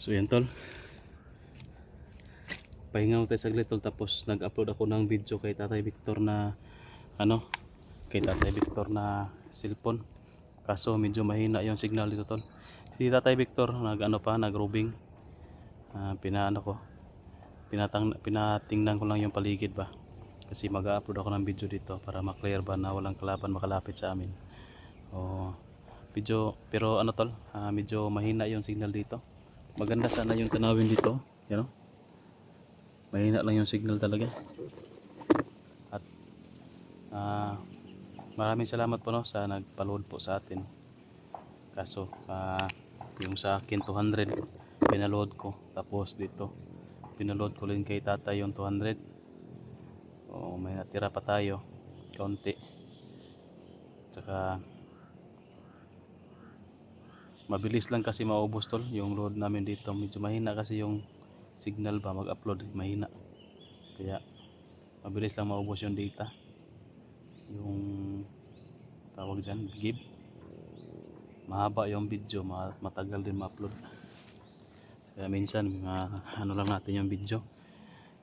So yan tol, pahinga ko tayo saglit tol, tapos nag-upload ako ng video kay Tatay Victor na cellphone. Kaso medyo mahina yung signal dito tol. Si Tatay Victor nag-roving. Pinatingnan ko lang yung paligid ba. Kasi mag-upload ako ng video dito para ma-clear ba na walang kalaban makalapit sa amin. Pero ano tol, medyo mahina yung signal dito. Maganda sana yung tanawin dito, you know? Mahina lang yung signal talaga. At maraming salamat po no sa nagpa-load po sa atin. Kaso yung sa akin 200 pinaload ko, tapos dito pinaload ko rin kay tatay yung 200. May natira pa tayo kaunti. Tsaka mabilis lang kasi maubos tol yung load namin dito. Medyo mahina kasi yung signal ba, mag-upload mahina, kaya mabilis lang maubos yung data, yung tawag dyan, gig. Mahaba yung video, matagal din ma-upload, kaya minsan ano lang natin yung video,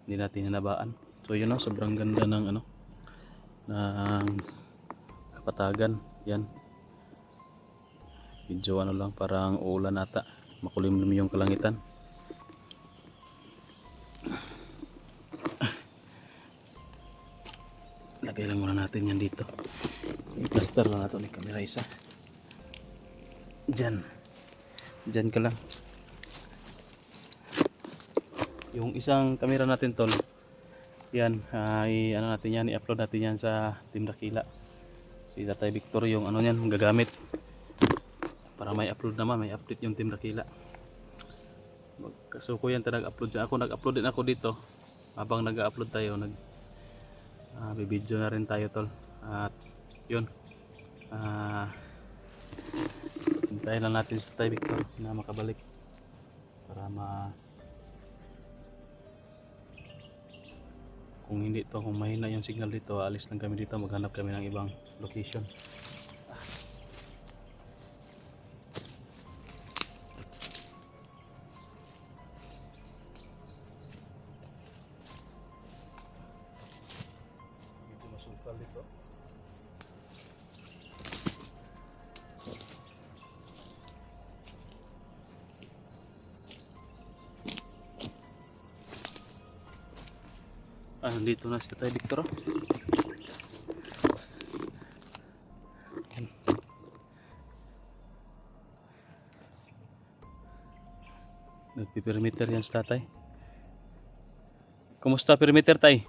hindi natin hinabaan. So yun know, sobrang ganda ng ng kapatagan yan. Medyo lang, parang uulan ata, makulimlim yung kalangitan. Lagay lang muna natin yan dito. I-plaster lang natin yung camera isa. Dyan ka lang. Yung isang camera natin tol, yan, natin yan, i-upload natin yan sa Team Dakila. Si Tatay Victor yung yan gagamit para may upload naman, may update yung Team Dakila. Magkasuko yan nag-upload dyan. Ako nag-upload din ako dito. Habang nag-upload tayo, bibidyo na rin tayo tol. At yun, hintayin lang natin sa Tatay Victor na makabalik para kung mahina yung signal dito, alis lang kami dito, maghanap kami ng ibang location. Medyo masukal dito. Nandito na si Tatay Victor. Nagpi-perimeter yan si Tatay. Kumusta perimeter tay?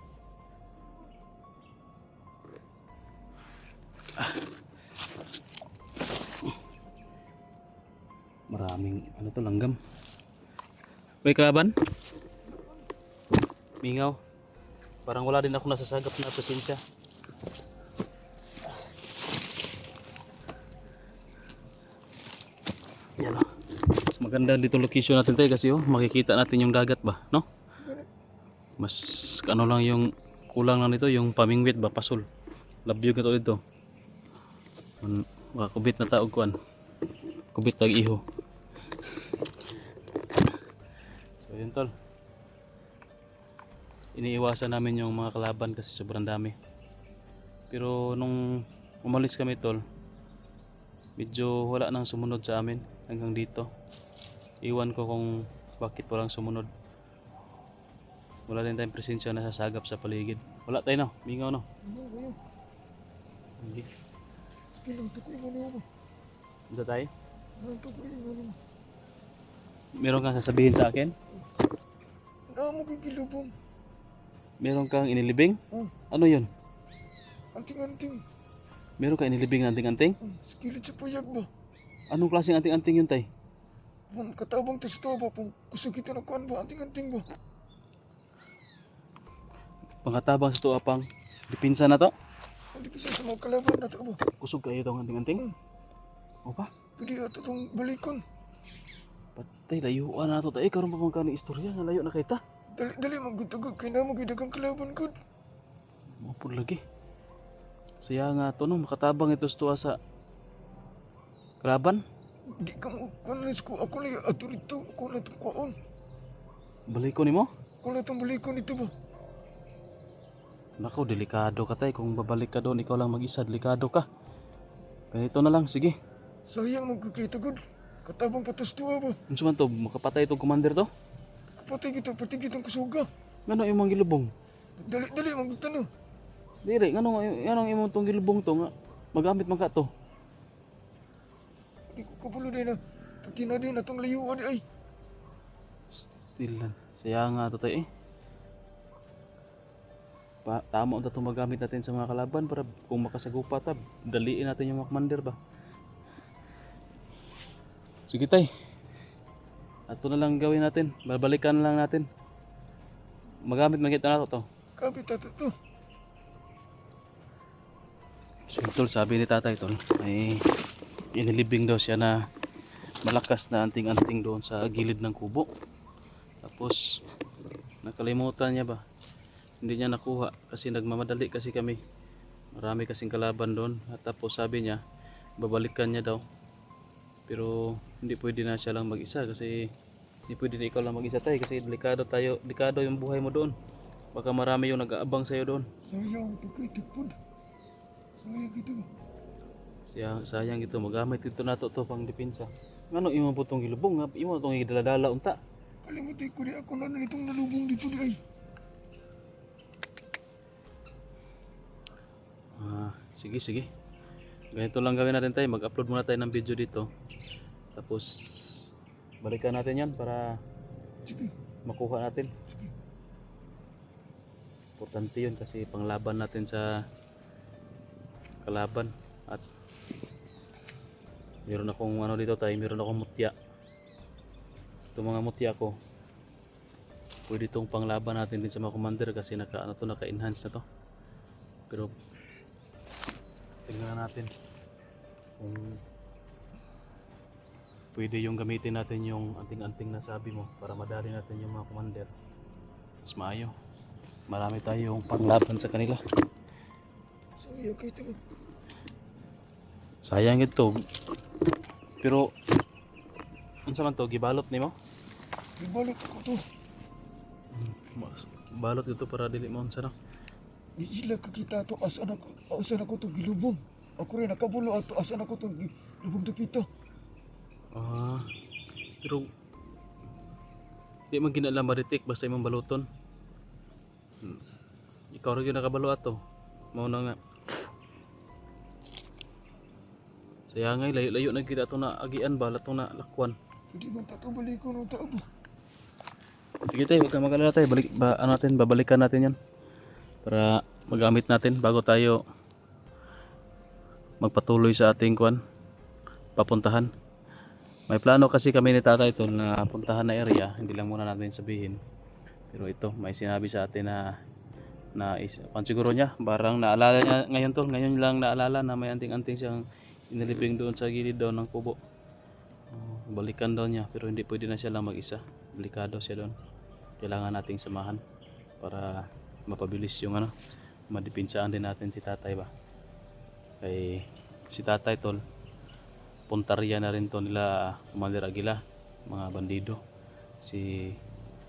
Maraming langgam. May kalaban? Mingaw. Parang wala din ako nasasagap na presensya. Yan o. Maganda dito location natin tayo kasi makikita natin yung dagat ba, no? Mas lang yung kulang lang nito, yung pamingwit ba, pasol. Labyog na to dito. Kubit na taog kuan. Kubit tag iho. So yun tol. Iniiwasan namin yung mga kalaban kasi sobrang dami. Pero nung umalis kami tol, medyo wala nang sumunod sa amin hanggang dito. Iwan ko kung bakit walang sumunod. Wala din tayong presensya na sasagap sa paligid. Wala tayo no, mingaw no. Hindi. Dito tayo? Meron kang sasabihin sa akin? Meron kang inilibing? Ano yun? Anting-anting. Meron kang inilibing na anting-anting? Skillet sa payag ba? Anong klaseng anting-anting yun tay? Katabang testo ba? Kusog kita na kuhan ba? Anting-anting ba? Pangatabang sa tuwa pang dipinsa na to? Hindi bisa sa mga kalaban na ito ba? Kusog kayo itong anting-anting? O pa? Pwede ito itong balikon. Patay, layuan na to tayo. Karoon pa mga kaning istorya nga layo na kita. Dali magutugog. Kaya na magidagang kalaban ko. Mapun lagi. Saya nga to no, makatabang ito sa tuwa sa kalaban. Di ka mo kuanis ko. Ako na ato rito. Ako na itong kuaon. Balik ko nimo. Ako na itong balikon ito ba? Nako, delikado ka tay. Kung babalik ka doon, ikaw lang mag-isa, delikado ka. Ganito na lang, sige. Sayang magkakita gud. Katabang patos tuwa ba? Unsa man to, makapatay itong commander to? Patay kitang kusuga. Ngano imong gilubong? Dali magtanong. Dire, ngano imong tong gilubong to nga magamit man ka to. Di ko kabulo din na. Pati na din atong layuan ay. Stilan. Saya nga to tay eh. Tama unta itong magamit natin sa mga kalaban para kung makasagupa ta, daliin natin yung mga commander ba. Sige tay. Ato na lang gawin natin. Babalikan lang natin. Magamit man kita na to. Kapit ato to. So tol, sabi ni tatay tol, ay inilibing daw siya na malakas na anting-anting doon sa gilid ng kubo. Tapos nakalimutan niya ba? Hindi niya nakuha kasi nagmamadali kasi kami. Marami kasing kalaban doon. At tapos sabi niya, babalikan niya daw. Pero hindi pwede na siya lang mag-isa kasi hindi pwede na ikaw lang mag-isa tayo kasi delikado yung buhay mo doon. Baka marami yung nag-aabang sa'yo doon. Sayang pagkaitik po. Sayang ito ba? Sayang ito, magamit ito nato to pang depensa. Ngano imo po tong gilubong nga, imo tong gidaladala unta. Kalimutan ko di ako na nitong nalubong dito di ay. Sige. Ganito lang gawin natin tayo, mag-upload muna tayo ng video dito. Tapos balikan natin yan para Sige. makuha natin. Importante yun kasi panglaban natin sa kalaban. At meron akong ano dito tayo, meron akong mutya. Itong mga mutya ko, pwede itong panglaban natin din sa mga commander kasi naka-enhance na to. Pero tingnan natin kung pwede yung gamitin natin yung anting-anting na sabi mo para madali natin yung mga commander. Mas maayo. Marami tayong panglaban sa kanila. Sayang ito ba? Sayang ito. Pero unsa man to, gibalot nimo? Ibalik ko to. Balot ito para dili mo unsa na. Di sila kakita to asan ako to gilubong. Ako rin nakabulo ato asan ako to gilubong dapita. Pero di man ginaala maritik basta imong baluton. Ikaw rin yung nakabalo ato. Mao na nga. Saya nga layo-layo na kita itong naagian ba itong nalakwan. Hindi man tato balikon ng tao ba? Sige tayo, huwag ka mag-alala tayo. Babalikan natin yan. Para magamit natin bago tayo magpatuloy sa ating papuntahan. May plano kasi kami ni tatay ito na puntahan na area. Hindi lang muna natin sabihin. Pero ito, may sinabi sa atin na siguro niya, barang naalala niya ngayon tol. Ngayon lang naalala na may anting-anting siyang inilibing doon sa gilid daw ng kubo. Balikan daw niya pero hindi pwede na siya lang mag-isa. Delikado siya doon. Kailangan nating samahan para mapabilis yung madipinsaan din natin si tatay ba. Kay si tatay tol, puntarya na rin to nila Commander Aguila, mga bandido. Si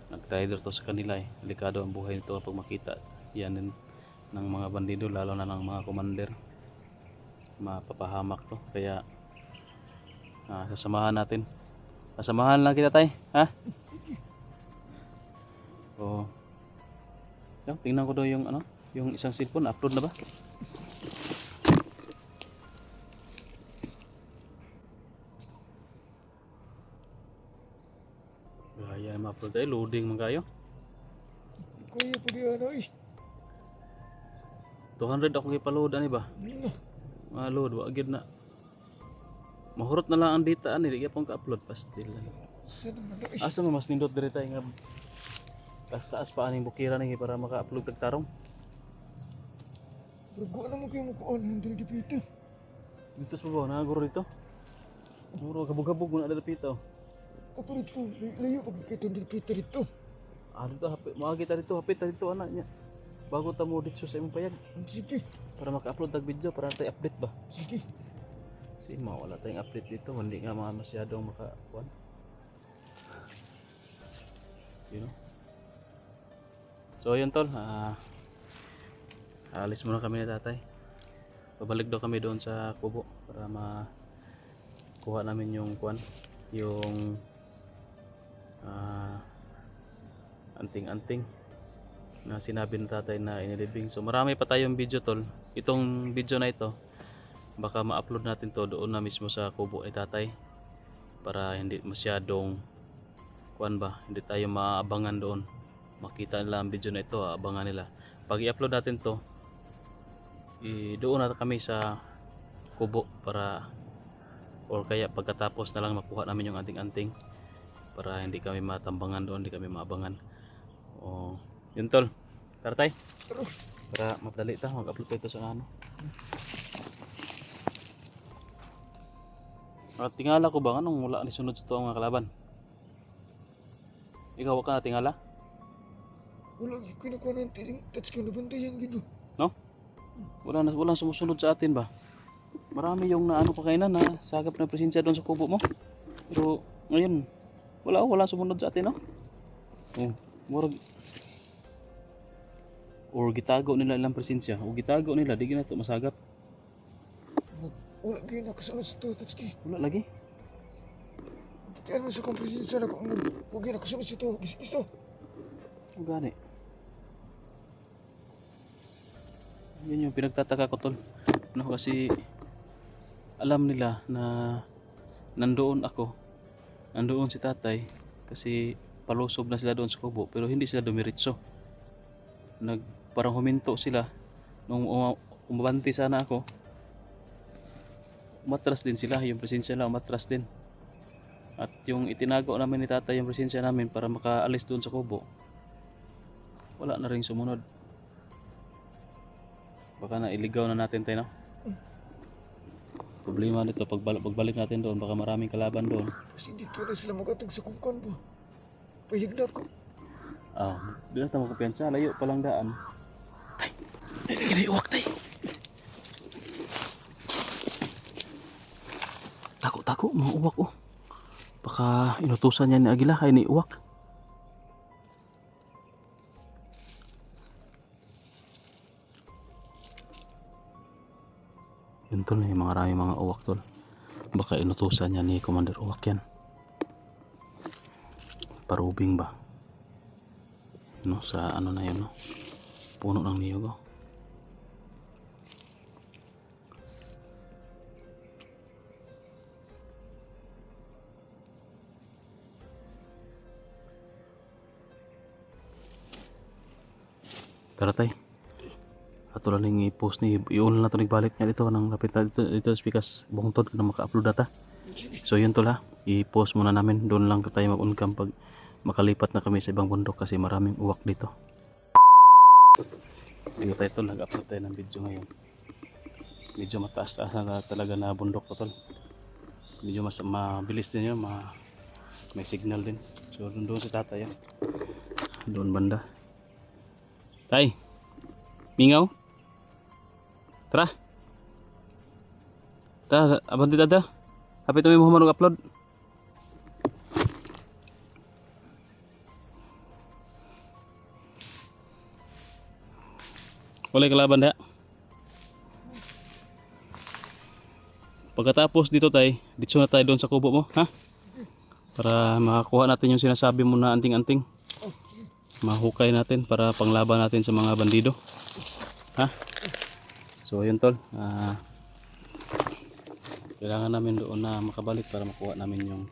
nag-rider to sa kanila eh. Delikado ang buhay nito kapag makita yan din ng mga bandido, lalo na ng mga commander. Mapapahamak to, kaya sasamahan natin. Sasamahan lang kita tay, ha? So, tingnan ko daw yung yung isang cellphone, upload na ba? Kaya ma-upload tayo, loading man kayo. Kaya po di ano eh. 200 ako ipaload ani ba? Load, wag gid na. Mahurot na lang ang data ani, di gyapon ka-upload pastil. Sana man eh. Asa mo mas nindot diri tay nga taas pa aning bukiran ni para maka-upload tag tarong. Bergo na mo kayo mo kuon hindi dipita. Dito sa baba, naguro dito. Muro kabog-kabog na dito. Ato rito, layo pag kita dipita dito. Dito hapit, maagi ta dito, hapit ta dito ana nya. Bago ta mo dito sa imong payag Sige, para maka-upload tag video para tay update ba. sige. Kasi mawala tayong update dito, hindi nga mga masyadong makakuan. You know? So yun tol, alis muna kami ni tatay. Pabalik daw kami doon sa kubo para makuha namin yung kuan, yung anting-anting na sinabi ng tatay na inilibing. So marami pa tayong video tol. Itong video na ito baka ma-upload natin to doon na mismo sa kubo ni tatay para hindi masyadong kuan ba, hindi tayo maabangan doon. Makita nila ang video na ito, abangan nila. Pag i-upload natin to, doon na kami sa kubo para, or kaya pagkatapos na lang makuha namin yung anting-anting para hindi kami matambangan doon, hindi kami maabangan. O, yun tol. Tara tay. Para madali ta, mag-upload pa ito sa ano. Tingala ko ba anong wala ni sunod sa ito ang mga kalaban? Ikaw ka na tingala? Wala kinukuha ng touch ka na bantayan gino. No? Walang sumusunod sa atin ba? Marami yung naano pa kainan na sagap na presensya doon sa kubo mo. Pero ngayon, wala sumunod sa atin, no? Oh, murag or gitago nila ilang presensya, o gitago nila di gina to masagap. Wala kayo nakasunod sa to, touch ka. Wala lagi. Kaya naman sa kompresensya na kung huwag kayo nakasunod sa to, isa. Ang gani. Yun yung pinagtataka ko tol. No, kasi alam nila na nandoon ako, nandoon si tatay, kasi palusob na sila doon sa kubo, pero hindi sila dumiritso. Parang huminto sila nung umabanti sana ako. Umatras din sila, yung presensya nila umatras din. At yung itinago namin ni tatay yung presensya namin para makaalis doon sa kubo, wala na rin sumunod. Baka na iligaw na natin tayo, no? Problema nito pagbalik natin doon, baka maraming kalaban doon. Kasi hindi kaya sila magatag sa kukan ba. Pahig na ako. Doon na tayo magkapiyansa, layo palang daan. Tay, kinaiuwak tay. Tako, mga uwak oh. Baka inutusan niya ni Agila, kaya ni uwak. Yun tol, maraming mga uwak tol. Baka inutusan niya ni Commander Uwak yan. Parubing ba? No, sa ano na yun, no? Puno ng niyog oh. Tara tay. Ato lang i-post ni iun na to nagbalik niya dito nang lapit na dito speakers bungtod na maka-upload data. So yun tol ha. I-post muna namin, doon lang tayo mag-uncam pag makalipat na kami sa ibang bundok kasi maraming uwak dito. Dito tayo tol, nag-upload tayo ng video ngayon. Medyo mataas-taas na talaga na bundok to tol. Medyo mas mabilis din yun, may signal din. So doon si tatay yan. Doon banda. Tay, mingaw. Tara. Tara, abanti tada. Hapit mo mo mag-upload. Walay kalaban da. Pagkatapos dito tay, dito na tayo doon sa kubo mo, ha? Para makakuha natin yung sinasabi mo na anting-anting. Mahukay natin para panglaban natin sa mga bandido, ha? So yun tol, kailangan namin doon na makabalik para makuha namin yung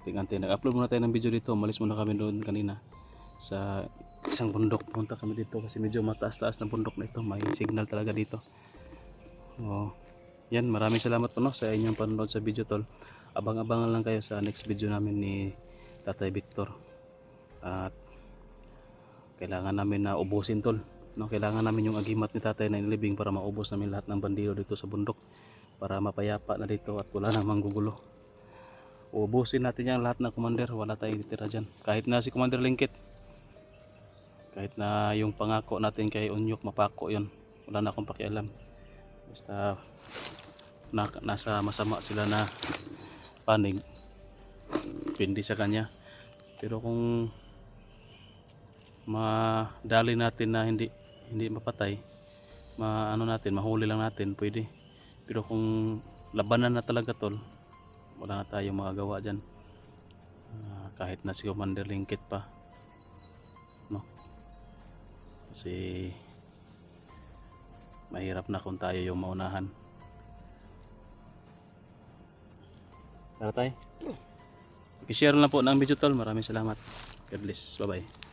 anting-anting. Nag-upload muna tayo ng video dito, umalis muna kami doon kanina sa isang bundok. Punta kami dito kasi medyo mataas-taas na bundok na ito, may signal talaga dito. Yan, maraming salamat po no, sa inyong panonood sa video tol. Abang-abangan lang kayo sa next video namin ni Tatay Victor. At kailangan namin na ubusin tol, no? Kailangan namin yung agimat ni tatay na inilibing para maubos namin lahat ng bandido dito sa bundok, para mapayapa na dito at wala nang manggugulo. Ubusin natin yan lahat ng commander, wala tayong titira dyan. Kahit na si Commander Lingkit, kahit na yung pangako natin kay Unyok mapako yon, wala na akong pakialam. Basta nasa masama sila na panig, depende sa kanya. Pero kung madali natin na hindi mapatay, natin, mahuli lang natin, pwede. Pero kung labanan na talaga tol, wala na tayong magagawa dyan. Kahit na si Commander Lingkit pa, no? Kasi mahirap na kung tayo yung maunahan. Tara tayo. I-share lang po ng video tol. Maraming salamat. God bless. Bye bye.